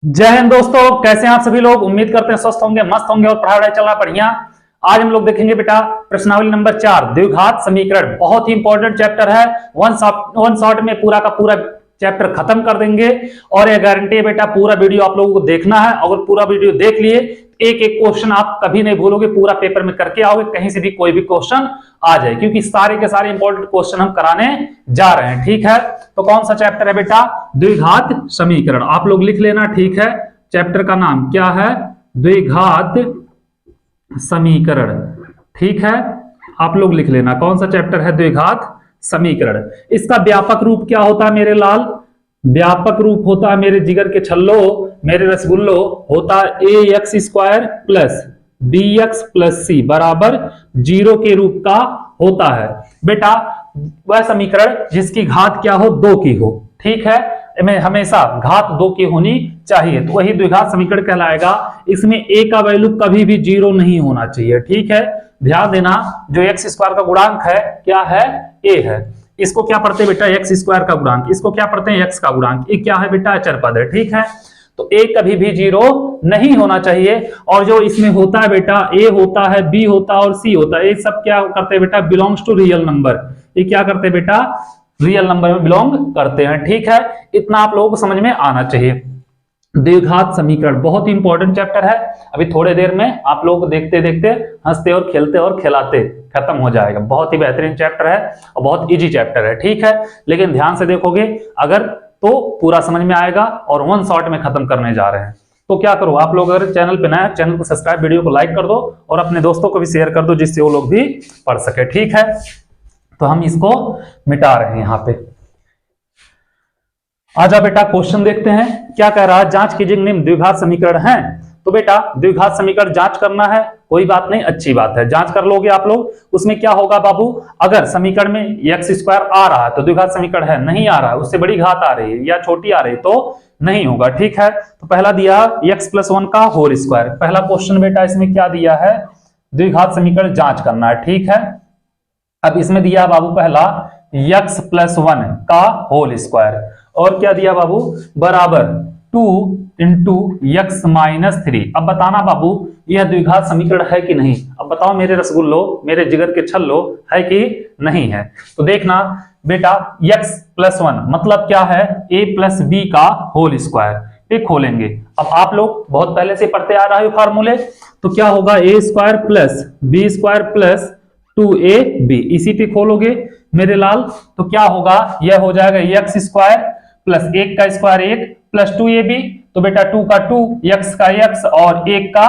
जय हिंद दोस्तों, कैसे हैं आप सभी लोग। उम्मीद करते हैं स्वस्थ होंगे, मस्त होंगे और पढ़ाई चल रहा बढ़िया। आज हम लोग देखेंगे बेटा प्रश्नावली नंबर 4 द्विघात समीकरण। बहुत ही इंपॉर्टेंट चैप्टर है। वन शॉट में पूरा का पूरा चैप्टर खत्म कर देंगे और यह गारंटी है बेटा पूरा वीडियो आप लोगों को देखना है। अगर पूरा वीडियो देख लिए एक एक क्वेश्चन आप कभी नहीं भूलोगे, पूरा पेपर में करके आओगे, कहीं से भी कोई भी क्वेश्चन आ जाए, क्योंकि सारे के सारे इंपॉर्टेंट क्वेश्चन हम कराने जा रहे हैं। ठीक है, तो कौन सा चैप्टर है बेटा? द्विघात समीकरण। आप लोग लिख लेना। ठीक है, चैप्टर का नाम क्या है? द्विघात समीकरण। ठीक है, आप लोग लिख लेना कौन सा चैप्टर है? द्विघात समीकरण। इसका व्यापक रूप क्या होता है मेरे लाल? व्यापक रूप होता है मेरे जिगर के छल्लो, मेरे रसगुल्लो, होता है A X square plus B X plus C बराबर 0 के रूप का होता है बेटा। वह समीकरण जिसकी घात क्या हो? 2 की हो। ठीक है, में हमेशा घात 2 की होनी चाहिए, तो वही द्विघात समीकरण कहलाएगा। इसमें a का वैल्यू कभी भी 0 नहीं होना चाहिए। ठीक है, ध्यान देना। जो एक्स स्क्वायर का गुणांक है क्या है? a है। इसको क्या पढ़ते हैं बेटा? एक्स स्क्वायर का गुणांक। इसको क्या पढ़ते हैं? एक्स का गुणांक। ये क्या है बेटा? अचर पद है। ठीक है, तो a कभी भी 0 नहीं होना चाहिए। और जो इसमें होता है बेटा, a होता है, b होता है और c होता है, ये सब क्या करते हैं बेटा? Belongs to real number. ये क्या करते हैं बेटा? रियल नंबर में बिलोंग करते हैं। ठीक है, इतना आप लोगों को समझ में आना चाहिए। द्विघात समीकरण बहुत ही इंपॉर्टेंट चैप्टर है। अभी थोड़े देर में आप लोग देखते देखते हंसते और खेलते और खिलाते खत्म हो जाएगा। बहुत ही बेहतरीन चैप्टर है और बहुत इजी चैप्टर है। ठीक है, लेकिन ध्यान से देखोगे अगर तो पूरा समझ में आएगा और वन शॉट में खत्म करने जा रहे हैं। तो क्या करो आप लोग, अगर चैनल पे नया, चैनल को सब्सक्राइब, वीडियो को लाइक कर दो और अपने दोस्तों को भी शेयर कर दो, जिससे वो लोग भी पढ़ सके। ठीक है, तो हम इसको मिटा रहे हैं यहां पे। आजा बेटा क्वेश्चन देखते हैं क्या कह रहा है। जांच कीजिए निम्न द्विघात समीकरण है। तो बेटा द्विघात समीकरण जांच करना है, कोई बात नहीं, अच्छी बात है, जांच कर लोगे आप लोग। उसमें क्या होगा बाबू? अगर समीकरण में एक्स स्क्वायर आ रहा है तो द्विघात समीकरण है, नहीं आ रहा है, उससे बड़ी घात आ रही है या छोटी आ रही है तो नहीं होगा। ठीक है, तो पहला दिया एक्स प्लस 1 का होल स्क्वायर। पहला क्वेश्चन बेटा इसमें क्या दिया है? द्विघात समीकरण जांच करना है। ठीक है, अब इसमें दिया बाबू पहला x प्लस 1 का होल स्क्वायर, और क्या दिया बाबू? बराबर 2 इंटू एक्स माइनस 3। अब बताना बाबू यह द्विघात समीकरण है कि नहीं? अब बताओ मेरे रसगुल्लो, मेरे जिगर के छल्लो, है कि नहीं है? तो देखना बेटा x प्लस 1 मतलब क्या है? a प्लस बी का होल स्क्वायर। ये खोलेंगे। अब आप लोग बहुत पहले से पढ़ते आ रहे हो फार्मूले, तो क्या होगा? a square plus B square plus 2ab, इसी पे खोलोगे मेरे लाल, तो क्या होगा? यह हो जाएगा एक्स स्क्वायर प्लस 1 का स्क्वायर 1 प्लस 2ab, तो बेटा 2 का 2, x का x और 1 का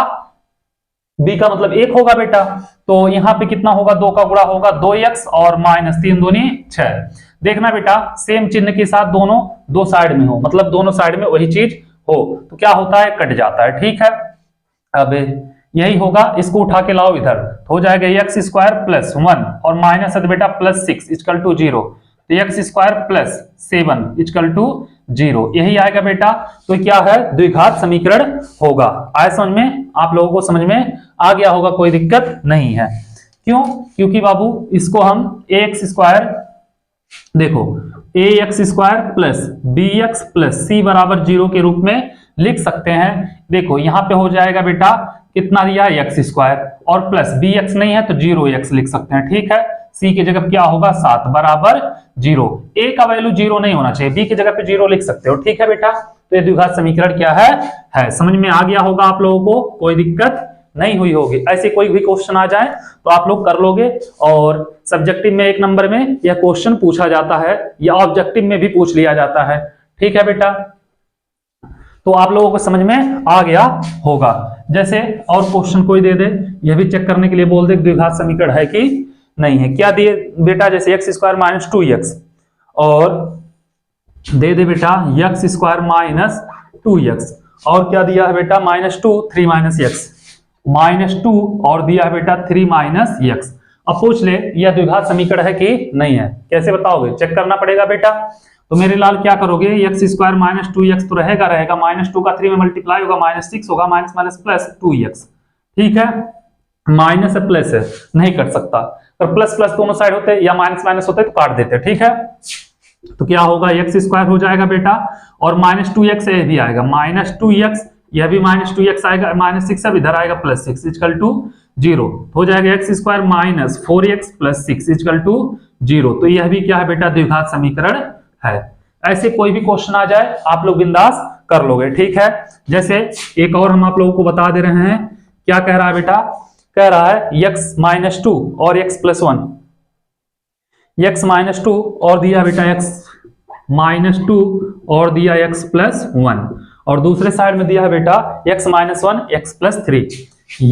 b का मतलब 1 होगा बेटा। तो यहां पे कितना होगा? 2 का गुणा होगा 2x और माइनस 3 दूनी 6। देखना बेटा सेम चिन्ह के साथ दोनों दो साइड में हो, मतलब दोनों साइड में वही चीज हो, तो क्या होता है? कट जाता है। ठीक है, अब यही होगा, इसको उठा के लाओ इधर, तो हो जाएगा एक्स स्क्वायर प्लस 1 और माइनस है तो बेटा प्लस 6 इक्वल टू 0, तो X square plus 7 equal to 0, यही आएगा बेटा। तो क्या है? द्विघात समीकरण होगा। आए समझ में? आप लोगों को समझ में आ गया होगा, कोई दिक्कत नहीं है। क्यों? क्योंकि बाबू इसको हम ए एक्स स्क्वायर, देखो A X square plus B X plus C बराबर 0 के रूप में लिख सकते हैं। देखो यहां पे हो जाएगा बेटा कितना दिया? एक्स स्क्वायर और प्लस बी एक्स नहीं है तो 0x लिख सकते हैं। ठीक है, सी की जगह क्या होगा? 7 बराबर 0। ए का वैल्यू 0 नहीं होना चाहिए, बी की जगह पे 0 लिख सकते हो। ठीक है बेटा, तो ये द्विघात समीकरण क्या है? समझ में आ गया होगा आप लोगों को, कोई दिक्कत नहीं हुई होगी। ऐसे कोई भी क्वेश्चन आ जाए तो आप लोग कर लोगे, और सब्जेक्टिव में 1 नंबर में यह क्वेश्चन पूछा जाता है या ऑब्जेक्टिव में भी पूछ लिया जाता है। ठीक है बेटा, तो आप लोगों को समझ में आ गया होगा। जैसे और क्वेश्चन कोई दे दे, यह भी चेक करने के लिए बोल दे द्विघात समीकरण है कि नहीं है। क्या दिए बेटा? जैसे एक्स स्क्वायर माइनस 2x, और दे दे बेटा एक्स स्क्वायर माइनस 2x, और क्या दिया है बेटा? माइनस 2 3 माइनस x, माइनस 2 और दिया है बेटा 3 माइनस x। अब पूछ ले यह द्विघात समीकरण है कि नहीं है? कैसे बताओगे? चेक करना पड़ेगा बेटा। तो मेरे लाल क्या करोगे? एक्स स्क्वायर माइनस 2x तो रहेगा, माइनस 2 का 3 में मल्टीप्लाई होगा, माइनस 6 होगा, माइनस माइनस प्लस 2x। ठीक है, माइनस है प्लस है, नहीं कर सकता, और प्लस प्लस दोनों साइड होते या माइनस माइनस होते तो काट देते। ठीक है, तो क्या होगा, एक्स स्क्वायर हो जाएगा बेटा, और -2x ये भी आएगा, -2x, यह भी -2x आएगा, -6 अब इधर आएगा +6 इक्वल टू 0, हो जाएगा x square -4x + 6 equal to 0। तो यह भी क्या है बेटा, द्विघात समीकरण है। ऐसे कोई भी क्वेश्चन आ जाए आप लोग बिंदास कर लोगे, ठीक है। जैसे एक और हम आप लोगों को बता दे रहे हैं, क्या कह रहा है बेटा, कह रहा है x -2 और x + 1, x -2 और दिया बेटा x -2 और दिया x + 1, और दूसरे साइड में दिया है बेटा x - 1 x + 3,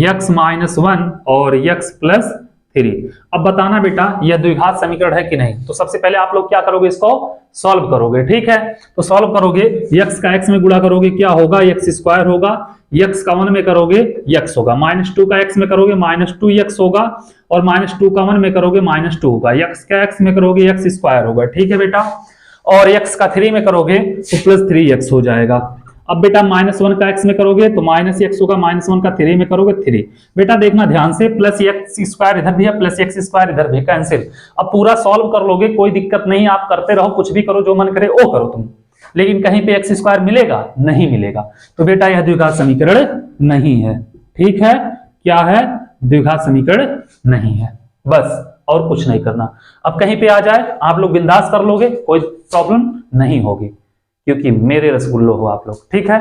x - 1 और x + 3। अब बताना बेटा यह द्विघात समीकरण है कि नहीं। तो सबसे पहले आप लोग क्या करोगे, इसको सॉल्व करोगे, ठीक है। तो सॉल्व करोगे, x का x में गुणा करोगे क्या होगा, x स्क्वायर होगा, x का 1 में करोगे x होगा, -2 का x में करोगे -2x होगा, और -2 का 1 में करोगे -2 होगा, x का x में करोगे x स्क्वायर होगा, ठीक है बेटा, और x का 3 में करोगे तो +3x हो जाएगा। अब बेटा -1 का x में करोगे तो -x होगा, -1 का 3 में करोगे 3। बेटा देखना ध्यान से, +x² इधर भी है, +x² इधर भी, कैंसिल। अब पूरा सॉल्व कर लोगे, कोई दिक्कत नहीं, आप करते रहो, कुछ भी करो, जो मन करे वो करो तुम, लेकिन कहीं पे x² मिलेगा नहीं मिलेगा। तो बेटा यह द्विघात समीकरण नहीं है, ठीक है। क्या है, द्विघात समीकरण नहीं है, बस और कुछ नहीं करना। अब कहीं पे आ जाए आप लोग बिंदास कर लोगे, कोई प्रॉब्लम नहीं होगी, क्योंकि मेरे रसगुल्लो हो आप लोग, ठीक है।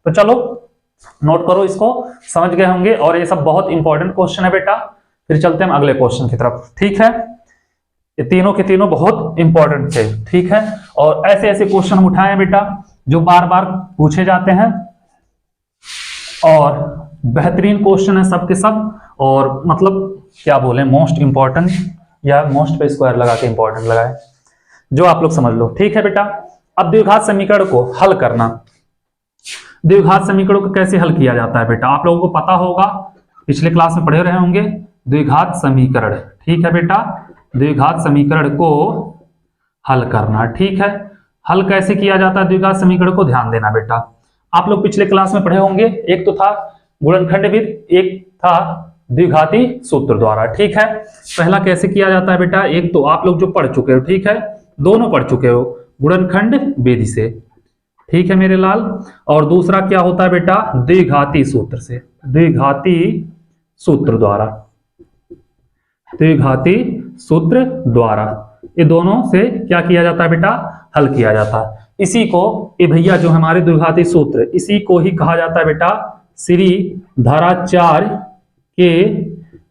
तो चलो नोट करो, इसको समझ गए होंगे, और ये सब बहुत इंपॉर्टेंट क्वेश्चन है बेटा। फिर चलते हैं अगले क्वेश्चन की तरफ, ठीक है। ये तीनों के तीनों बहुत इंपॉर्टेंट थे, ठीक है, और ऐसे ऐसे क्वेश्चन उठाए बेटा जो बार बार पूछे जाते हैं, और बेहतरीन क्वेश्चन है सब के सब, और मतलब क्या बोले, मोस्ट इंपॉर्टेंट, या मोस्ट पे स्क्वायर लगा के इंपॉर्टेंट लगाए, जो आप लोग समझ लो, ठीक है बेटा। अब द्विघात समीकरण को हल करना, द्विघात समीकरण को कैसे हल किया जाता है बेटा, आप लोगों को पता होगा, पिछले क्लास में पढ़े रहे होंगे द्विघात समीकरण, ठीक है बेटा। द्विघात समीकरण को हल करना, ठीक है। हल कैसे किया जाता है द्विघात समीकरण को, ध्यान देना बेटा। आप लोग पिछले क्लास में पढ़े होंगे, एक तो था गुणनखंड विधि, एक था द्विघाती सूत्र द्वारा, ठीक है। पहला कैसे किया जाता है बेटा, एक तो आप लोग जो पढ़ चुके हो, ठीक है, दोनों पढ़ चुके हो गुणनखंड विधि से, ठीक है मेरे लाल, और दूसरा क्या होता है बेटा, द्विघाती सूत्र से, द्विघाती सूत्र द्वारा, द्विघाती सूत्र द्वारा, ये दोनों से क्या किया जाता है बेटा, हल किया जाता है। इसी को ये भैया जो हमारे द्विघाती सूत्र, इसी को ही कहा जाता है बेटा श्री धराचार्य के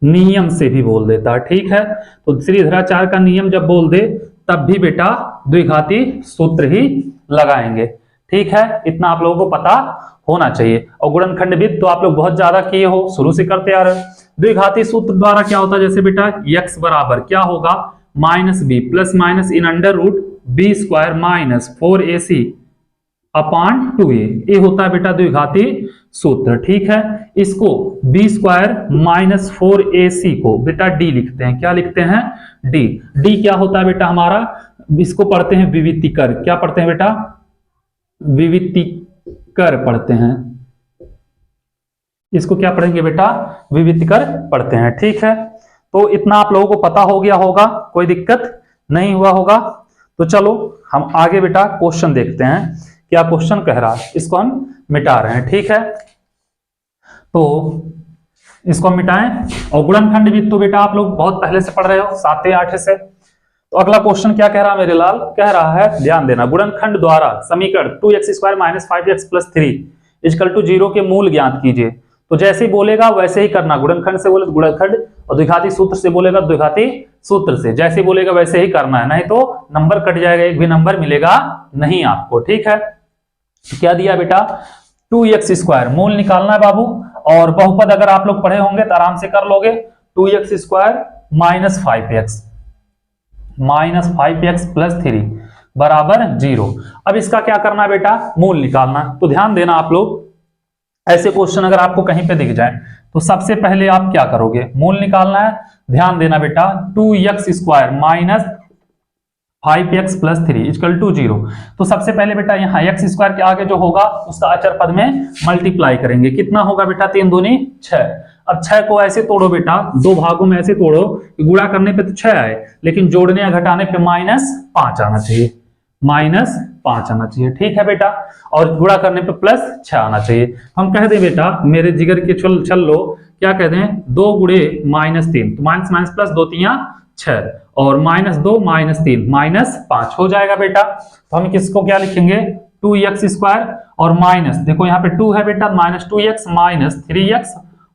नियम से भी बोल देता है, ठीक है। तो श्री धराचार्य का नियम जब बोल दे तब भी बेटा द्विघाती सूत्र ही लगाएंगे, ठीक है। इतना आप लोगों को पता होना चाहिए। और गुणनखंड विधि तो आप लोग बहुत ज्यादा किए हो, शुरू से करते आ रहे। द्विघाती सूत्र द्वारा क्या होता है, जैसे बेटा x बराबर क्या होगा, -b ± इन √b² - 4ac अपॉन 2a, ये होता है बेटा द्विघाती सूत्र, ठीक है। इसको b² - 4ac को बेटा d लिखते हैं, क्या लिखते हैं, d क्या होता है बेटा हमारा, इसको पढ़ते हैं विवितिकर, क्या पढ़ते हैं बेटा, विवितिकर पढ़ते हैं, इसको क्या पढ़ेंगे बेटा, विवितिकर पढ़ते हैं, ठीक है। तो इतना आप लोगों को पता हो गया होगा, कोई दिक्कत नहीं हुआ होगा। तो चलो हम आगे बेटा क्वेश्चन देखते हैं, क्या क्वेश्चन कह रहा है, इसको हम मिटा रहे हैं, ठीक है। तो इसको मिटाएं, और गुणनखंड विधि तो बेटा आप लोग बहुत पहले से पढ़ रहे हो, 7वें 8वें से। तो अगला क्वेश्चन क्या कह रहा है मेरे लाल, कह रहा है ध्यान देना, गुणनखंड द्वारा समीकरण 2x² - 5x + 3 = 0 के मूल ज्ञात कीजिए। तो जैसे ही बोलेगा वैसे ही करना, गुणनखंड से बोले गुणनखंड, और द्विघाती सूत्र से बोलेगा द्विघाती सूत्र से, जैसे बोलेगा वैसे ही करना है, नहीं तो नंबर कट जाएगा, एक भी नंबर मिलेगा नहीं आपको, ठीक है। क्या दिया बेटा, 2x² मूल निकालना है बाबू, और बहुपद अगर आप लोग पढ़े होंगे तो आराम से कर लोगे, 2x² - 5x + 3 बराबर 0। अब इसका क्या करना है बेटा, मूल निकालना। तो ध्यान देना आप लोग, ऐसे क्वेश्चन अगर आपको कहीं पे दिख जाए तो सबसे पहले आप क्या करोगे, मूल निकालना है। ध्यान देना बेटा, 2x² - 5x + 3 = 0। तो सबसे पहले बेटा यहाँ x² के आगे जो होगा उसका अचर पद में मल्टीप्लाई करेंगे, कितना होगा बेटा, 3 दूनी 6। अब 6 को ऐसे तोड़ो बेटा, दो भागों में ऐसे तोड़ो कि गुणा करने पे तो 6 आए, लेकिन जोड़ने या घटाने पे -5 आना चाहिए, -5 आना चाहिए। ठीक है बेटा, और गुणा करने पे +6 आना चाहिए। हम कह दें बेटा मेरे जिगर के छल लो, क्या कह दें 2 गुणे -3, तो माइनस माइनस प्लस 2 तियां 6, और -2 -3 -5 हो जाएगा बेटा। तो हम किसको क्या लिखेंगे 2x² और माइनस, देखो यहाँ पे 2 है बेटा, -2x -3x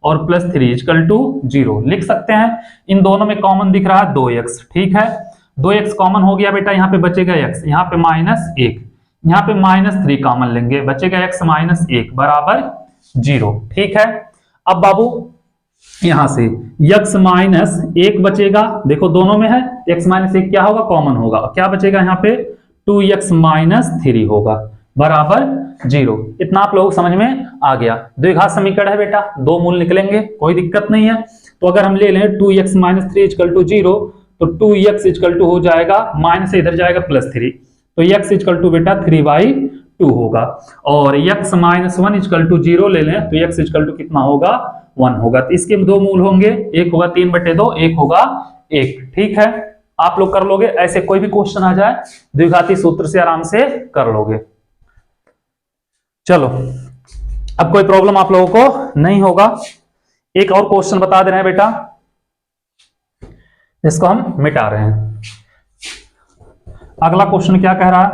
और +3 = 0 लिख सकते हैं। इन दोनों में कॉमन दिख रहा है 2x। ठीक है, 2x कॉमन हो गया बेटा, यहाँ पे बचेगा x, यहाँ पे -1, यहाँ पे -3 कॉमन लेंगे, बचेगा x -1 बराबर 0। ठीक है, अब बाबू यहां से x -1 बचेगा, देखो दोनों में है, x -1 क्या होगा कॉमन होगा, क्या बचेगा यहाँ पे 2x -3 होगा बराबर 0। इतना आप लोग समझ में आ गया। द्विघात समीकरण है बेटा, दो मूल निकलेंगे, कोई दिक्कत नहीं है। तो अगर हम ले लें 2x -3 = 0, तो 2x = हो जाएगा, माइनस से इधर जाएगा +3, तो x = बेटा 3/2 होगा। और x -1 = 0 ले लें तो x = कितना होगा 1 होगा। तो इसके दो मूल होंगे, एक होगा 3/2, एक होगा 1। ठीक है, आप लोग कर लोगे, ऐसे कोई भी क्वेश्चन आ जाए द्विघाती सूत्र से आराम से कर लोगे। चलो, अब कोई प्रॉब्लम आप लोगों को नहीं होगा। एक और क्वेश्चन बता दे रहे हैं बेटा, इसको हम मिटा रहे हैं। अगला क्वेश्चन क्या कह रहा है,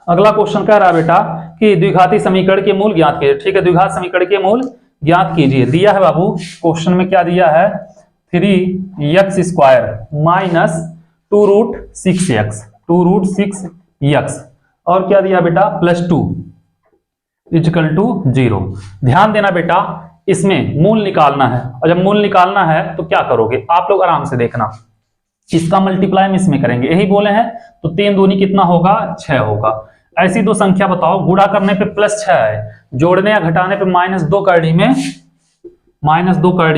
अगला क्वेश्चन कह रहा है बेटा कि द्विघाती समीकरण के मूल ज्ञात कीजिए। ठीक है, द्विघात समीकरण के मूल ज्ञात कीजिए। दिया है बाबू क्वेश्चन में, क्या दिया है 3x² -2√6x और क्या दिया बेटा +2 = 0। ध्यान देना बेटा, इसमें मूल निकालना है, और जब मूल निकालना है तो क्या करोगे आप लोग आराम से देखना, इसका मल्टीप्लाई हम इसमें करेंगे, यही बोले हैं। तो 3 दूनी कितना होगा 6 होगा। ऐसी दो संख्या बताओ, गुणा करने पे +6 है, जोड़ने या घटाने पे -2 करड़ी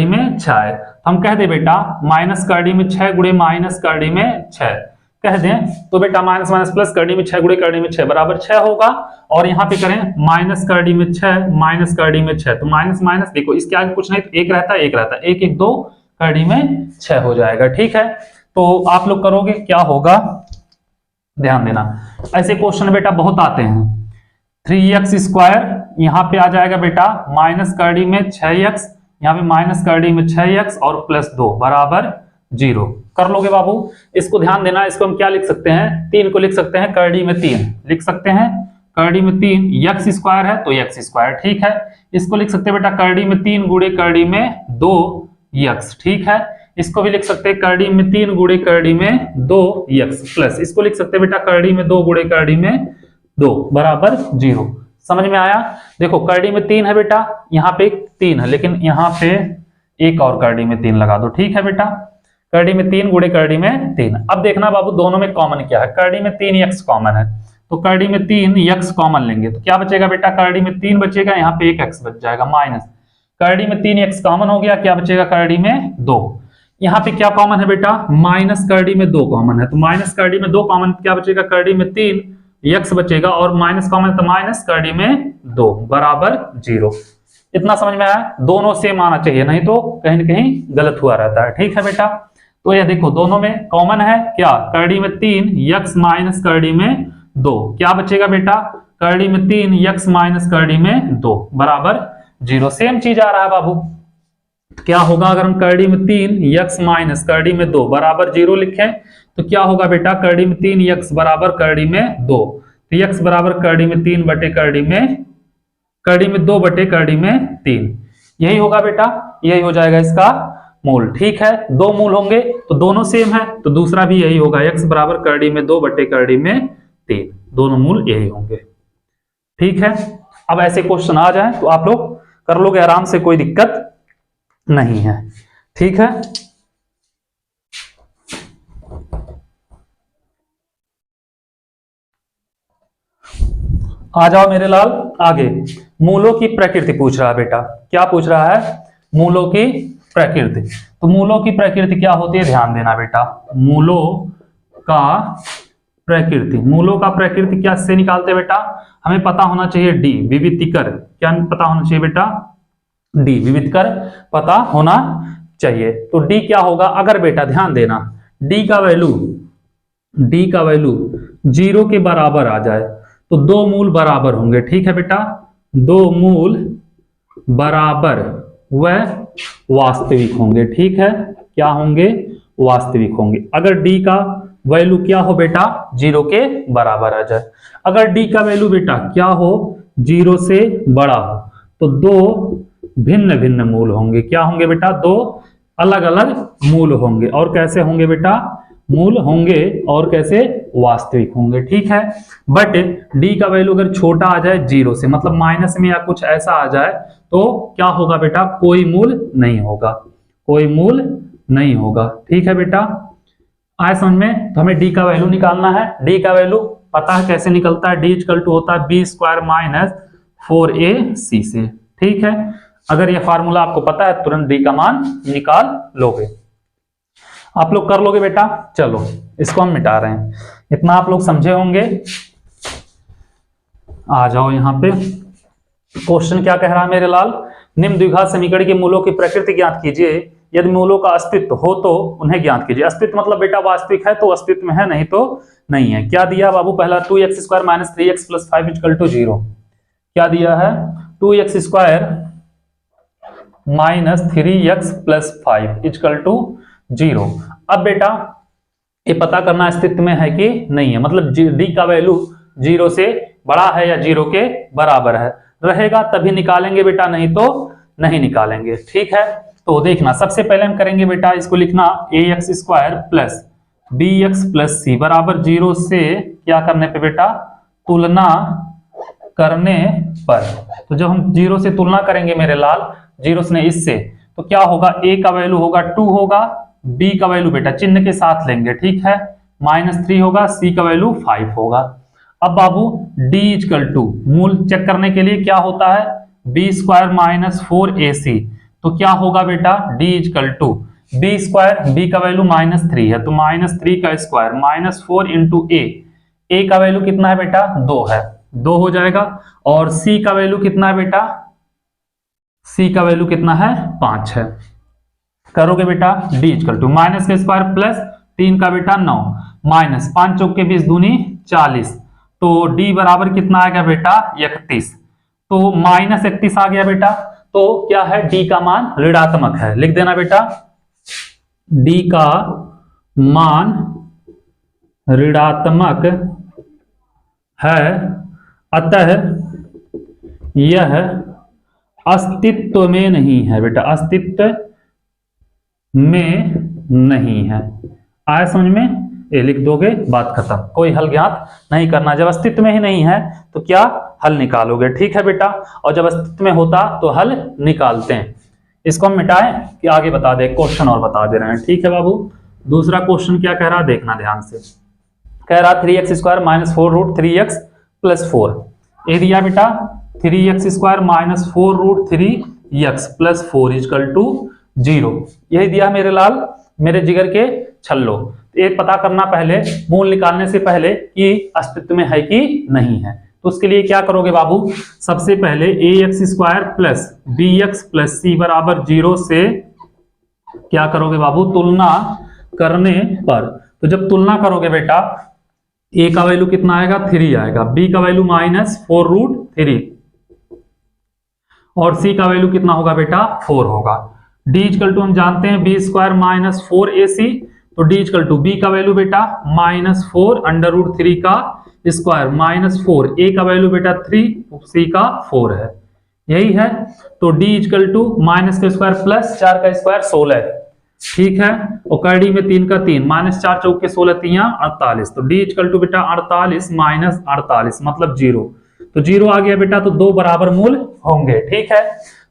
में 6 है। हम कह दे बेटा माइनस करड़ी में 6 गुणे माइनस करड़ी में 6 कह दें, तो बेटा माइनस माइनस प्लस करड़ी में 6 गुणे करड़ी में 6 बराबर 6 होगा। और यहाँ पे करें माइनस करड़ी में 6 माइनस करड़ी में 6, तो माइनस माइनस देखो इसके आगे कुछ नहीं, तो एक रहता है, 1 1 2 करड़ी में 6 हो जाएगा। ठीक है, तो आप लोग करोगे क्या होगा, ध्यान देना, ऐसे क्वेश्चन बेटा बहुत आते हैं। 3x² यहाँ पे आ जाएगा बेटा माइनस करड़ी में 6x, यहाँ पे माइनस करड़ी में 6x और +2 बराबर 0 कर लोगे बाबू। इसको ध्यान देना, इसको हम क्या लिख सकते हैं, 3 को लिख सकते हैं करड़ी में 3 लिख सकते हैं, करड़ी में 3 x² है तो x²। ठीक है, इसको लिख सकते हैं बेटा करड़ी में 3 गुणे करड़ी में 2x। ठीक है, इसको भी लिख सकते हैं करड़ी में 3 गुणे करड़ी में 2x प्लस इसको लिख सकते हैं बेटा करड़ी में 2 गुणे करड़ी में 2 बराबर 0। समझ में आया। देखो करड़ी में 3 है बेटा, यहाँ पे 3 है, लेकिन यहाँ पे एक और करड़ी में 3 लगा दो। ठीक है बेटा, करड़ी में 3 गुणे करड़ी में 3। अब देखना बाबू दोनों में कॉमन क्या है, करड़ी में 3x कॉमन है, तो करड़ी में 3x कॉमन लेंगे तो क्या बचेगा बेटा, करड़ी में 3 बचेगा, यहाँ पे एक x बच जाएगा माइनस, करड़ी में 3x कॉमन हो गया, क्या बचेगा करड़ी में 2। यहाँ पे क्या कॉमन है बेटा, माइनस करड़ी में 2 कॉमन है, तो माइनस करड़ी में 2 कॉमन, क्या बचेगा करड़ी में 3x बचेगा, और माइनस कॉमन है तो माइनस करड़ी में 2 बराबर 0। इतना समझ में आया, दोनों सेम आना चाहिए, नहीं तो कहीं ना कहीं गलत हुआ रहता है। ठीक है बेटा, तो ये देखो दोनों में कॉमन है क्या, करड़ी में 3x माइनस करड़ी में 2, क्या बचेगा बेटा करड़ी में 3x माइनस करड़ी में 2 बराबर 0। सेम चीज आ रहा है बाबू, क्या होगा अगर हम करड़ी में 3x माइनस करड़ी में 2 बराबर 0 लिखें तो क्या होगा बेटा, करड़ी में 3x बराबर करड़ी में 2, तो x बराबर करड़ी में 3 बटे करड़ी में 2 बटे करड़ी में 3, यही होगा बेटा, यही हो जाएगा इसका मूल। ठीक है, दो मूल होंगे तो दोनों सेम है, तो दूसरा भी यही होगा, x बराबर करड़ी में 2 बटे करड़ी में 3, दोनों मूल यही होंगे। ठीक है, अब ऐसे क्वेश्चन आ जाए तो आप लोग कर लोगे आराम से, कोई दिक्कत नहीं है। ठीक है, आ जाओ मेरे लाल आगे। मूलों की प्रकृति पूछ रहा है बेटा, क्या पूछ रहा है, मूलों की प्रकृति। तो मूलों की प्रकृति क्या होती है, ध्यान देना बेटा, मूलों का प्रकृति, मूलों का प्रकृति क्या से निकालते हैं बेटा, हमें पता होना चाहिए डी विविधीकर, क्या पता होना चाहिए बेटा, डी विविधीकर पता होना चाहिए। तो डी क्या होगा, अगर बेटा ध्यान देना डी का वैल्यू 0 के बराबर आ जाए तो दो मूल बराबर होंगे। ठीक है बेटा, दो मूल बराबर व वास्तविक होंगे। ठीक है, क्या होंगे? वास्तविक होंगे। अगर डी का वैल्यू क्या हो बेटा? 0 के बराबर आ जाए। अगर डी का वैल्यू बेटा क्या हो? 0 से बड़ा हो तो दो भिन्न भिन्न मूल होंगे। क्या होंगे बेटा? दो अलग अलग मूल होंगे। और कैसे होंगे बेटा? मूल होंगे और कैसे? वास्तविक होंगे। ठीक है, बट डी का वैल्यू अगर छोटा आ जाए 0 से, मतलब माइनस में या कुछ ऐसा आ जाए तो क्या होगा बेटा? कोई मूल नहीं होगा, कोई मूल नहीं होगा। ठीक है बेटा, आए समझ में? तो हमें डी का वैल्यू निकालना है। डी का वैल्यू पता है कैसे निकलता है? डी इक्वल टू होता है b² माइनस 4ac से। ठीक है, अगर यह फार्मूला आपको पता है तुरंत डी का मान निकाल लोगे। आप लोग कर लोगे बेटा। चलो इसको हम मिटा रहे हैं, इतना आप लोग समझे होंगे। आ जाओ यहां पे, क्वेश्चन क्या कह रहा है मेरे लाल? निम्न द्विघात समीकरण के मूलों की प्रकृति ज्ञात कीजिए, यदि मूलों का अस्तित्व हो तो उन्हें ज्ञात कीजिए। अस्तित्व मतलब बेटा वास्तविक है तो अस्तित्व में है, नहीं तो नहीं है। क्या दिया बाबू? पहला 2x² minus 3x plus 5 equal to 0। क्या दिया है? 2x² minus 3x plus 5 equal to 0। अब बेटा ये पता करना अस्तित्व में है कि नहीं है, मतलब डी का वैल्यू 0 से बड़ा है या 0 के बराबर है। रहेगा तभी निकालेंगे बेटा, नहीं तो नहीं निकालेंगे। ठीक है, तो देखना सबसे पहले हम करेंगे बेटा, इसको लिखना ax² plus bx plus c बराबर 0 से क्या करने पे बेटा? तुलना करने पर। तो जब हम 0 से तुलना करेंगे मेरे लाल, 0 से नहीं इससे, तो क्या होगा? a का वैल्यू होगा 2 होगा, b का वैल्यू बेटा चिन्ह के साथ लेंगे। ठीक है, -3 होगा, c का वैल्यू 5 होगा। अब बाबू d इक्वल टू मूल चेक करने के लिए क्या होता है? b² minus 4ac। तो क्या होगा बेटा? d equal to b², b का वैल्यू -3 है तो -3 का स्क्वायर माइनस 4 इंटू a का वैल्यू कितना है बेटा? 2 है, 2 हो जाएगा। और c का वैल्यू कितना है बेटा? c का वैल्यू कितना है? 5 है। करोगे बेटा d इक्वल टू माइनस का स्क्वायर प्लस 3 का बेटा 9 माइनस 5 चौक के 20 दूनी 40, तो d बराबर कितना आ गया बेटा? 31। तो -31 आ गया बेटा, तो क्या है? d का मान ऋणात्मक है। लिख देना बेटा, d का मान ऋणात्मक है, अतः यह अस्तित्व में नहीं है बेटा, अस्तित्व में नहीं है। आया समझ में? ये लिख दोगे, बात खत्म। कोई हल ज्ञात नहीं करना। जब अस्तित्व में ही नहीं है तो क्या हल निकालोगे? ठीक है बेटा, और जब अस्तित्व में होता तो हल निकालते हैं। इसको हम मिटाएं कि आगे बता दे? क्वेश्चन और बता दे रहे हैं। ठीक है बाबू, दूसरा क्वेश्चन क्या कह रहा है देखना ध्यान से। कह रहा 3x² minus 4 root 3x plus 4। ये दिया बेटा 3x² minus 4 root 3x plus 4 equal to 0। यही दिया मेरे लाल, मेरे जिगर के छल्लो। ये पता करना पहले, मूल निकालने से पहले, कि अस्तित्व में है कि नहीं है। तो उसके लिए क्या करोगे बाबू? सबसे पहले ax² plus bx plus c बराबर 0 से क्या करोगे बाबू? तुलना करने पर। तो जब तुलना करोगे बेटा, a का वैल्यू कितना आएगा? 3 आएगा, b का वैल्यू -4 रूट 3 और c का वैल्यू कितना होगा बेटा? 4 होगा। d इक्वल टू हम जानते हैं b² माइनस 4ac, तो d इक्वल टू b का वैल्यू बेटा -4 अंडर रूट 3 का स्क्वायर -4, a का वैल्यू बेटा 3, c का 4 है। यही है, तो d इक्वल टू माइनस का स्क्वायर प्लस 4 का स्क्वायर 16। ठीक है, और कड़ी में 3 का 3, -4 चौक के 16 3 48, तो d इक्वल टू बेटा 48 माइनस 48 मतलब 0। तो 0 आ गया बेटा, तो दो बराबर मूल होंगे। ठीक है,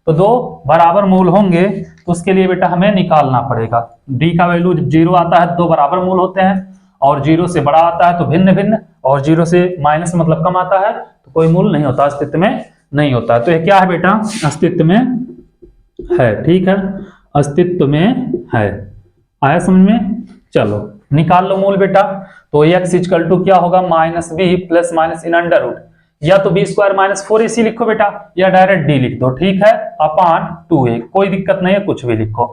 तो दो बराबर मूल होंगे, तो उसके लिए बेटा हमें निकालना पड़ेगा। d का वैल्यू जब 0 आता है दो बराबर मूल होते हैं, और 0 से बड़ा आता है तो भिन्न भिन्न, और 0 से माइनस मतलब कम आता है तो कोई मूल नहीं होता, अस्तित्व में नहीं होता। तो ये क्या है बेटा? अस्तित्व में है। ठीक है, अस्तित्व में है। आया समझ में? चलो निकाल लो मूल बेटा। तो x इक्वल टू क्या होगा? -b plus minus in under root, या तो b² माइनस 4ac लिखो बेटा, या डायरेक्ट d लिख दो। ठीक है, अपान 2a, कोई दिक्कत नहीं है, कुछ भी लिखो।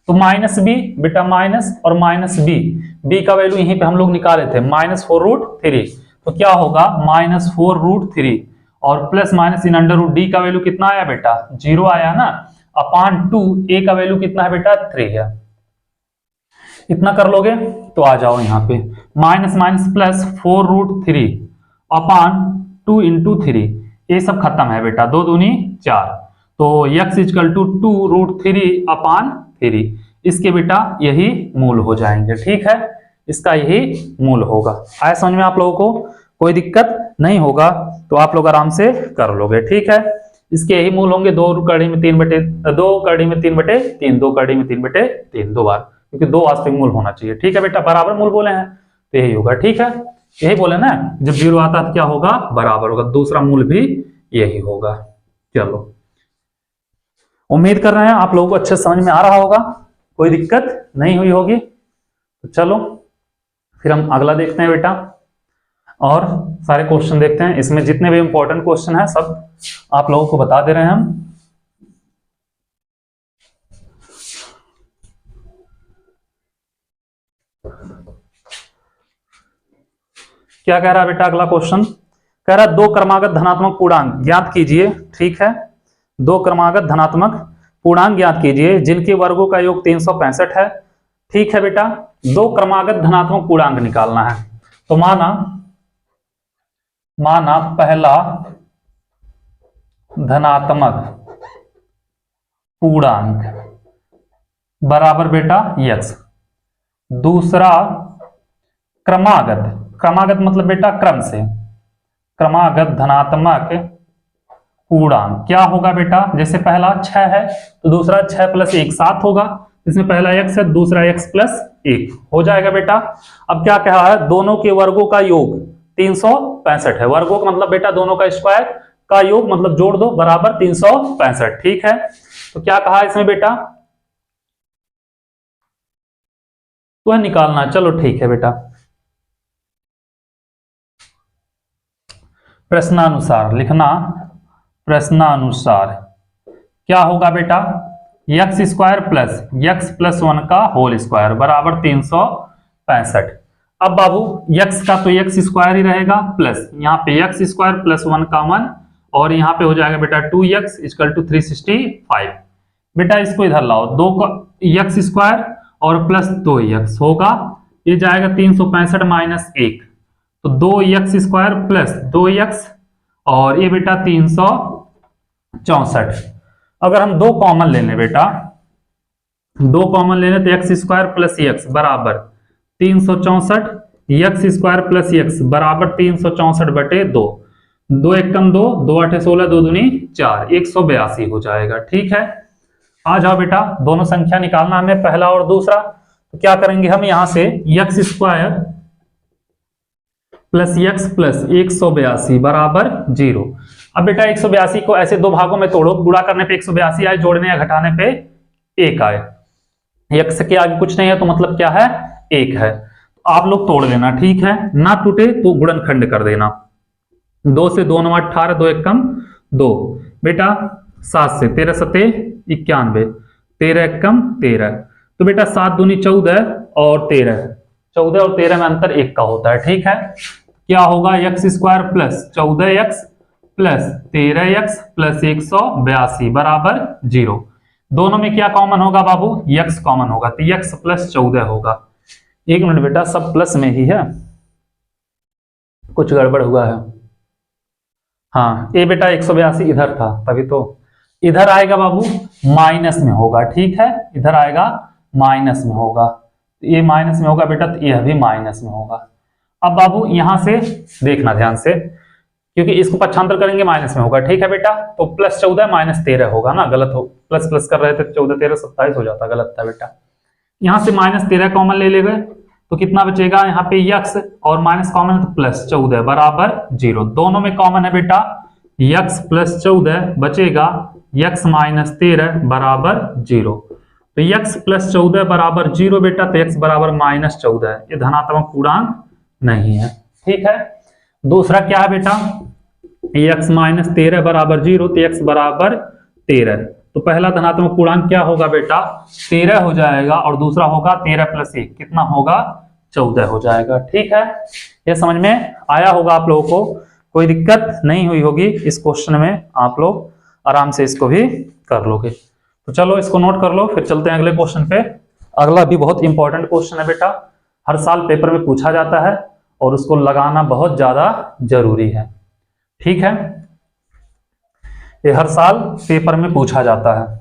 तो माइनस बी बेटा, माइनस और माइनस बी, बी का वैल्यू यहीं पे हम लोग निकाले थे -4√3, तो क्या होगा -4√3 और plus minus in under root D का वैल्यू कितना आया बेटा 0 आया ना, अपॉन 2 ए का वैल्यू कितना है बेटा 3 है। इतना कर लोगे तो आ जाओ यहाँ पे minus minus plus 4√3 upon 2 into 3, ये सब खत्म है बेटा, 2 दूनी 4, तो x इक्वल टू 2√3 अपॉन 3, इसके बेटा यही मूल हो जाएंगे। ठीक है, इसका यही मूल होगा। आया समझ में आप लोगों को? कोई दिक्कत नहीं होगा तो आप लोग आराम से कर लोगे। ठीक है, इसके यही मूल होंगे 2 कड़ी में 3/2, 2 कड़ी में 3/3, 2 कड़ी में 3/3 दो बार, क्योंकि 2 वास्तविक मूल होना चाहिए। ठीक है बेटा, बराबर मूल बोले हैं तो यही होगा। ठीक है, यही बोले ना, जब 0 आता है तो क्या होगा बराबर होगा, दूसरा मूल भी यही होगा। चलो, उम्मीद कर रहे हैं आप लोगों को अच्छे समझ में आ रहा होगा, कोई दिक्कत नहीं हुई होगी। तो चलो फिर हम अगला देखते हैं बेटा, और सारे क्वेश्चन देखते हैं। इसमें जितने भी इंपॉर्टेंट क्वेश्चन है सब आप लोगों को बता दे रहे हैं हम। क्या कह रहा है बेटा अगला क्वेश्चन? कह रहा है 2 क्रमागत धनात्मक पूर्णांक ज्ञात कीजिए। ठीक है, 2 क्रमागत धनात्मक पूर्णांक ज्ञात कीजिए जिनके वर्गों का योग 365 है। ठीक है बेटा, 2 क्रमागत धनात्मक पूर्णांक निकालना है। तो माना पहला धनात्मक पूर्णांक बराबर बेटा x, दूसरा क्रमागत मतलब बेटा क्रम से, क्रमागत धनात्मक पूर्णांक क्या होगा बेटा, जैसे पहला 6 है तो दूसरा 6 + 1 7 होगा, इसमें पहला x है दूसरा x + 1 हो जाएगा बेटा। अब क्या कहा है, दोनों के वर्गों का योग 365 है। वर्गों का मतलब बेटा दोनों का स्क्वायर का योग मतलब जोड़ दो बराबर 365। ठीक है, तो क्या कहा इसमें बेटा, तो निकालना। चलो ठीक है बेटा, प्रश्नानुसार लिखना। प्रश्नानुसार क्या होगा बेटा, x² + x + 1 का होल स्क्वायर बराबर 365। अब बाबू x का तो x² ही रहेगा, प्लस यहाँ पे x² + 1 कॉमन, और यहाँ पे हो जाएगा बेटा 2x = 365। बेटा इसको इधर लाओ, 2 का x² और प्लस 2x होगा, ये जाएगा 365 - 1, तो 2x² + 2x और ये बेटा 364। अगर हम 2 कॉमन ले लें बेटा, 2 कॉमन ले लें तो x² + x बराबर 364, x² + x बराबर 364/2, 2 एकम 2, 2 8 16, 2 दूनी 4, 182 हो जाएगा। ठीक है, आ जाओ बेटा, दोनों संख्या निकालना हमें, पहला और दूसरा। तो क्या करेंगे हम यहां से x² + x + 182 बराबर 0। अब बेटा 182 को ऐसे 2 भागों में तोड़ो, गुणा करने पे 182 आए, जोड़ने या घटाने पे 1 आए, x के आगे कुछ नहीं है तो मतलब क्या है 1 है। आप लोग तोड़ लेना। ठीक है, ना टूटे तो गुणनखंड कर देना, 2 से 2 9 18, 2 एकम 2 बेटा, 7 से 13 7 91, 13 एकम 13, तो बेटा 7 दूनी 14 और 13, 14 और 13 में अंतर 1 का होता है। ठीक है, क्या होगा x² + 14x + 13x + 182 बराबर 0। दोनों में क्या कॉमन होगा बाबू, x कॉमन होगा, तो x + 14 होगा। 1 मिनट बेटा, सब प्लस में ही है, कुछ गड़बड़ हुआ है। हाँ, ये बेटा 182 इधर था तभी तो, इधर आएगा बाबू माइनस में होगा। ठीक है, इधर आएगा माइनस में होगा, ये माइनस में होगा बेटा, तो यह भी माइनस में होगा। अब बाबू यहां से देखना ध्यान से, क्योंकि इसको पक्षांतर करेंगे माइनस में होगा। ठीक है बेटा, तो +14 - 13 होगा ना, गलत हो, प्लस प्लस कर रहे थे 14 13 27 हो जाता, गलत था बेटा। यहां से -13 कॉमन ले लेंगे तो कितना बचेगा, यहाँ पे x और माइनस कॉमन है तो +14 बराबर 0। दोनों में कॉमन है बेटा, x + 14 बचेगा, x - 13 बराबर 0। तो x + 14 बराबर 0 बेटा, तो x बराबर -14, ये धनात्मक पूर्णांक नहीं है। ठीक है, दूसरा क्या है बेटा, x - 13 बराबर 0, तो x बराबर 13, तो पहला धनात्मक पूर्णांक क्या होगा बेटा 13 हो जाएगा और दूसरा होगा 13 + 1 कितना होगा 14 हो जाएगा। ठीक है, ये समझ में आया होगा आप लोगों को, कोई दिक्कत नहीं हुई होगी इस क्वेश्चन में, आप लोग आराम से इसको भी कर लोगे। तो चलो इसको नोट कर लो, फिर चलते हैं अगले क्वेश्चन पे। अगला भी बहुत इंपॉर्टेंट क्वेश्चन है बेटा, हर साल पेपर में पूछा जाता है और उसको लगाना बहुत ज्यादा जरूरी है। ठीक है, ये हर साल पेपर में पूछा जाता है।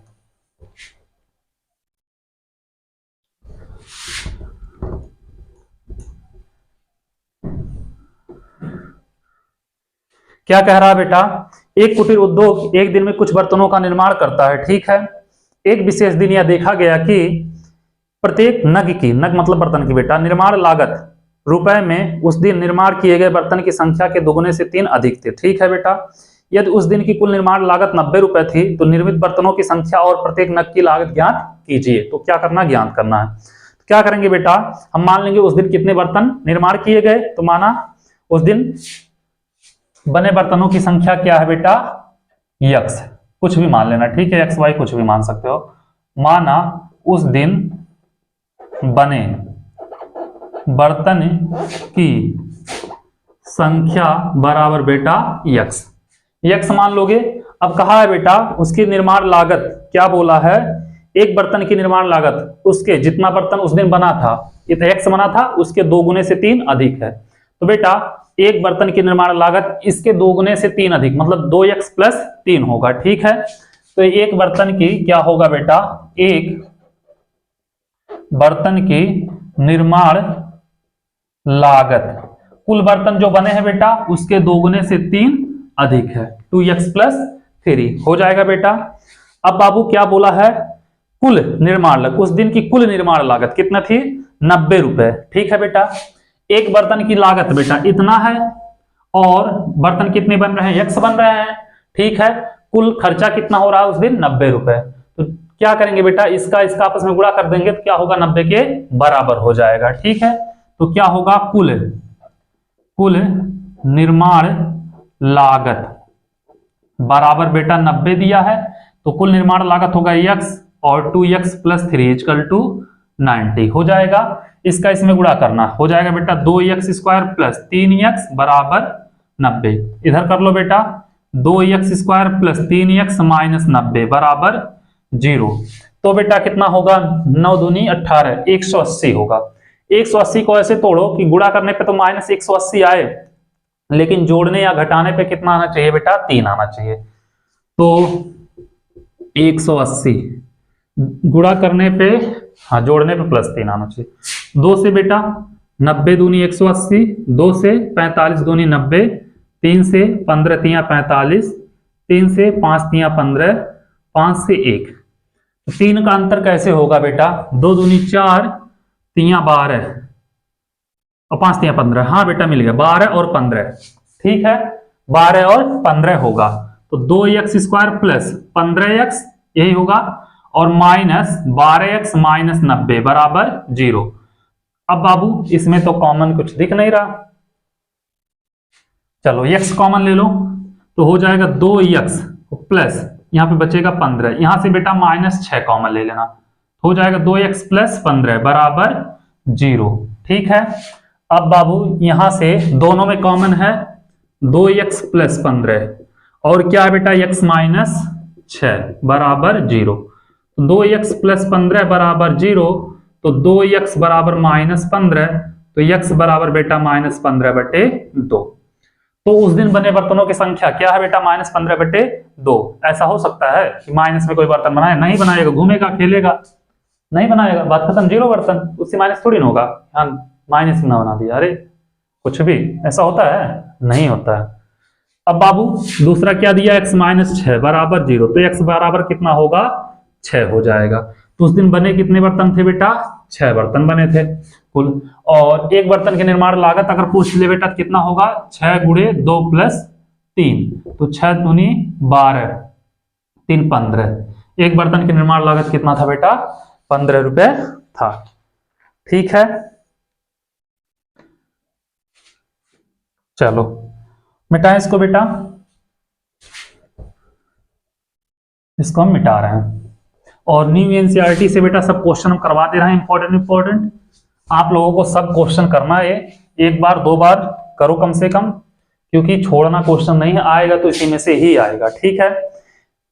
क्या कह रहा है बेटा, एक कुटीर उद्योग एक दिन में कुछ बर्तनों का निर्माण करता है। ठीक है, एक विशेष दिन यह देखा गया कि प्रत्येक नग की, नग मतलब बर्तन की बेटा, निर्माण लागत रुपए में उस दिन निर्माण किए गए बर्तन की संख्या के दोगुने से 3 अधिक थे। ठीक है बेटा, यदि उस दिन की कुल निर्माण लागत 90 रुपए थी तो निर्मित बर्तनों की संख्या और प्रत्येक नग की लागत ज्ञात कीजिए। तो क्या करना, ज्ञात करना है। तो क्या करेंगे बेटा, हम मान लेंगे उस दिन कितने बर्तन निर्माण किए गए, तो माना उस दिन बने बर्तनों की संख्या क्या है बेटा x, कुछ भी मान लेना। ठीक है, XY कुछ भी मान सकते हो। माना उस दिन बने बर्तन की संख्या बराबर बेटा x मान लोगे। अब कहा है बेटा उसकी निर्माण लागत, क्या बोला है, एक बर्तन की निर्माण लागत उसके जितना बर्तन उस दिन बना था, ये तो x बना था, उसके 2 गुने से 3 अधिक है। तो बेटा एक बर्तन की निर्माण लागत इसके 2 गुने से 3 अधिक मतलब 2x + 3 होगा। ठीक है, तो एक बर्तन की क्या होगा बेटा, एक बर्तन की निर्माण लागत कुल बर्तन जो बने हैं बेटा उसके 2 गुने से 3 अधिक है, 2x + 3 हो जाएगा बेटा। अब बाबू क्या बोला है, कुल निर्माण लागत, उस दिन की कुल निर्माण लागत कितना थी 90 रुपए। ठीक है बेटा, एक बर्तन की लागत बेटा इतना है और बर्तन कितने बन रहे हैं, x बन रहे हैं। ठीक है, कुल खर्चा कितना हो रहा है उस दिन 90 रुपए। तो क्या करेंगे बेटा, इसका आपस में गुणा कर देंगे तो क्या होगा 90 के बराबर हो जाएगा। ठीक है, तो क्या होगा, कुल निर्माण लागत बराबर बेटा 90 दिया है तो कुल निर्माण लागत होगा x और 2x + 3 = 90 हो जाएगा। इसका इसमें गुणा करना हो जाएगा बेटा 2x² + 3x बराबर 90। इधर कर लो बेटा 2x² + 3x - 90 बराबर 0। तो बेटा कितना होगा, 9 दूनी 18, 180 होगा। 180 को ऐसे तोड़ो कि गुणा करने पे तो -180 आए, लेकिन जोड़ने या घटाने पे कितना आना चाहिए बेटा, 3 आना चाहिए। तो 180 गुणा करने पे, हाँ जोड़ने पे +3 आना चाहिए। 2 से बेटा 90 दूनी 180, 2 से 45 दूनी 90, 3 से 15 तियां 45, 3 से 5 तियां 15, 5 से 1। 3 का अंतर कैसे होगा बेटा, 2 दूनी 4 तियां 12 और 5 तियां 15। हाँ बेटा मिल गया, 12 और 15। ठीक है, 12 और 15 होगा तो 2x² + 15x यही होगा और -12x - 90 बराबर 0। अब बाबू इसमें तो कॉमन कुछ दिख नहीं रहा, चलो x कॉमन ले लो तो हो जाएगा 2x प्लस यहां पे बचेगा 15, यहां से बेटा -6 कॉमन ले लेना, हो जाएगा 2x + 15 बराबर 0। ठीक है, अब बाबू यहां से दोनों में कॉमन है 2x + 15 और क्या है बेटा x - 6 बराबर 0। 2x + 15 बराबर 0 तो 2x बराबर -15, तो x बराबर बेटा -15/2। तो उस दिन बने बर्तनों की संख्या क्या है बेटा -15/2। ऐसा हो सकता है कि माइनस में कोई बर्तन बनाए, नहीं बनाएगा, घूमेगा खेलेगा, नहीं बनाएगा, बात खत्म, 0 बर्तन, उससे माइनस थोड़ी ना होगा, हाँ माइनस ना बना दिया, अरे कुछ भी ऐसा होता है, नहीं होता है। अब बाबू दूसरा क्या दिया, x - 6 बराबर 0, तो x बराबर कितना होगा 6 हो जाएगा। तो उस दिन बने कितने बर्तन थे बेटा, 6 बर्तन बने थे कुल। और एक बर्तन की निर्माण लागत अगर पूछ ले बेटा कितना होगा, 6 × 2 + 3, तो 6 दूनी 12, 3 15। एक बर्तन की निर्माण लागत कितना था बेटा, 15 रुपए था। ठीक है, चलो मिटाएं इसको बेटा, इसको हम मिटा रहे हैं। और न्यू एनसीईआरटी से बेटा सब क्वेश्चन हम करवा दे रहे हैं, इंपॉर्टेंट। आप लोगों को सब क्वेश्चन करना है, एक बार दो बार करो कम से कम, क्योंकि छोड़ना क्वेश्चन नहीं है, आएगा तो इसी में से ही आएगा, ठीक है।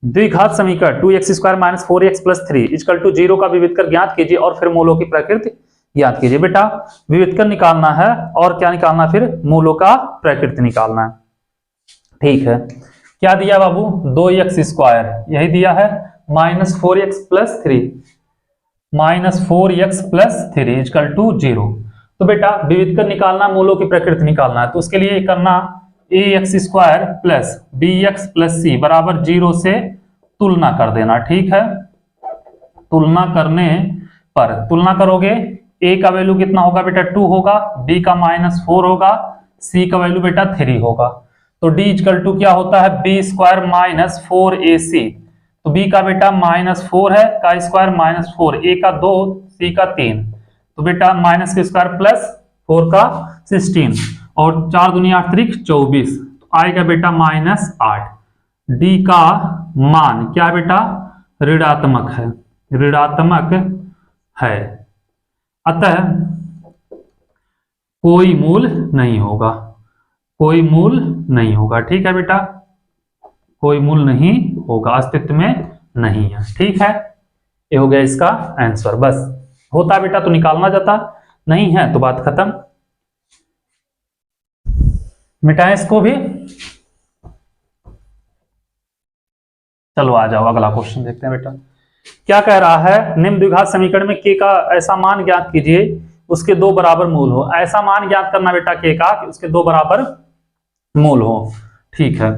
द्विघात समीकरण 2x² - 4x + 3 = 0 का विविधकर ज्ञात कीजिए और फिर मूलों की प्रकृति ज्ञात कीजिए। बेटा विविधकर निकालना है और क्या निकालना, फिर मूलों का प्रकृति निकालना है, ठीक है। क्या दिया बाबू, 2x² यही दिया है, -4x + 3 = 0। तो बेटा विविधकर निकालना, मूलों की प्रकृति निकालना है, तो उसके लिए करना ax² + bx + c = 0 से तुलना कर देना, ठीक है। तुलना करने पर, तुलना करोगे, a का वैल्यू कितना होगा बेटा 2 होगा, b का -4 होगा, c का वैल्यू बेटा 3 होगा। तो d = क्या होता है, b² - 4ac। तो b का बेटा -4 है, का स्क्वायर -4, a का 2, c का 3, तो बेटा माइनस के स्क्वायर प्लस 4 का 16 और 4 दूनी 8 त्रिक 24, तो आएगा बेटा -8। d का मान क्या है बेटा, ऋणात्मक है, ऋणात्मक है, अतः कोई मूल नहीं होगा, कोई मूल नहीं होगा, ठीक है बेटा, कोई मूल नहीं होगा, अस्तित्व में नहीं है, ठीक है। ये हो गया इसका आंसर। बस होता बेटा तो निकालना जाता, नहीं है तो बात खत्म। मिटाएं इसको भी। चलो आ जाओ, अगला क्वेश्चन देखते हैं बेटा। क्या कह रहा है, निम्न द्विघात समीकरण में k का ऐसा मान ज्ञात कीजिए उसके 2 बराबर मूल हो। ऐसा मान ज्ञात करना बेटा k का कि उसके 2 बराबर मूल हो, ठीक है।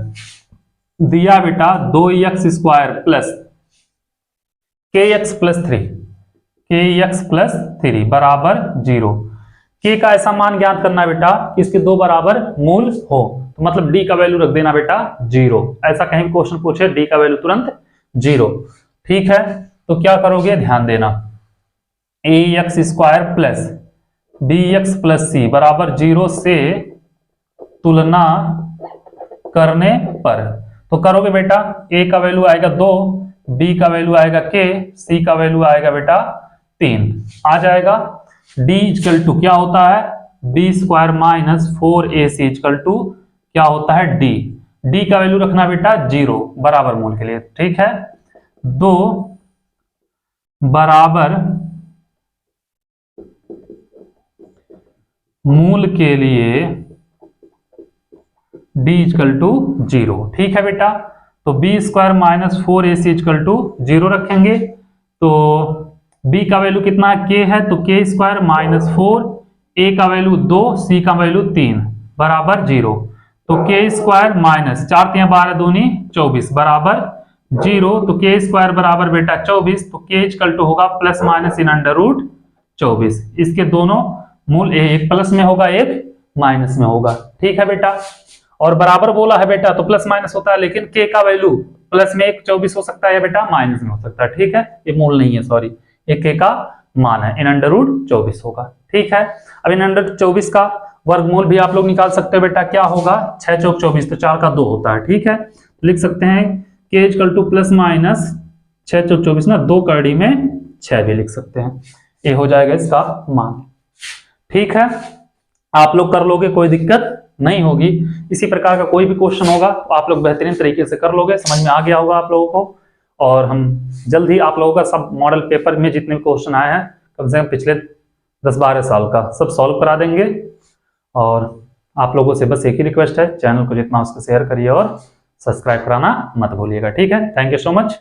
दिया बेटा 2x² + kx + 3, kx + 3 = 0। k का ऐसा मान ज्ञात करना बेटा कि इसके 2 बराबर मूल हो, तो मतलब d का वैल्यू रख देना बेटा 0। ऐसा कहीं भी क्वेश्चन पूछे d का वैल्यू तुरंत 0, ठीक है। तो क्या करोगे, ध्यान देना, ax² + bx + c = 0 से तुलना करने पर, तो करोगे बेटा, a का वैल्यू आएगा 2, b का वैल्यू आएगा k, c का वैल्यू आएगा बेटा 3, आ जाएगा। d = क्या होता है, b² - 4ac = क्या होता है d। d का वैल्यू रखना बेटा 0 बराबर मूल के लिए, ठीक है। 2 बराबर मूल के लिए d = 0, ठीक है बेटा। तो b² - 4ac = 0 रखेंगे, तो b का वैल्यू कितना k है, तो k² - 4, a का वैल्यू 2, c का वैल्यू 3 = 0। तो k² - 4 × 12 दूनी 24 = 0। तो k² बराबर बेटा 24, तो k = होगा ± √24। इसके दोनों मूल एक प्लस में होगा, एक माइनस में होगा, ठीक है बेटा। और बराबर बोला है बेटा तो प्लस माइनस होता है, लेकिन k का वैल्यू प्लस में 24 हो सकता है बेटा, माइनस में हो सकता है, ठीक है। ये मूल नहीं है, सॉरी, ये k का मान है, इन √24 होगा, ठीक है। अब इन √24 का वर्गमूल भी आप लोग निकाल सकते हो बेटा, क्या होगा, 6 × 4 = 24, तो 4 का 2 होता है, ठीक है। लिख सकते हैं k = ±6 × 24 ना, 2 कड़ी में 6 भी लिख सकते हैं, ये हो जाएगा इसका मान, ठीक है। आप लोग कर लोगे, कोई दिक्कत नहीं होगी। इसी प्रकार का कोई भी क्वेश्चन होगा तो आप लोग बेहतरीन तरीके से कर लोगे, समझ में आ गया होगा आप लोगों को। और हम जल्द ही आप लोगों का सब मॉडल पेपर में जितने भी क्वेश्चन आए हैं कम से कम पिछले 10-12 साल का सब सॉल्व करा देंगे। और आप लोगों से बस एक ही रिक्वेस्ट है, चैनल को जितना उसको शेयर करिए और सब्सक्राइब कराना मत भूलिएगा, ठीक है। Thank you so much.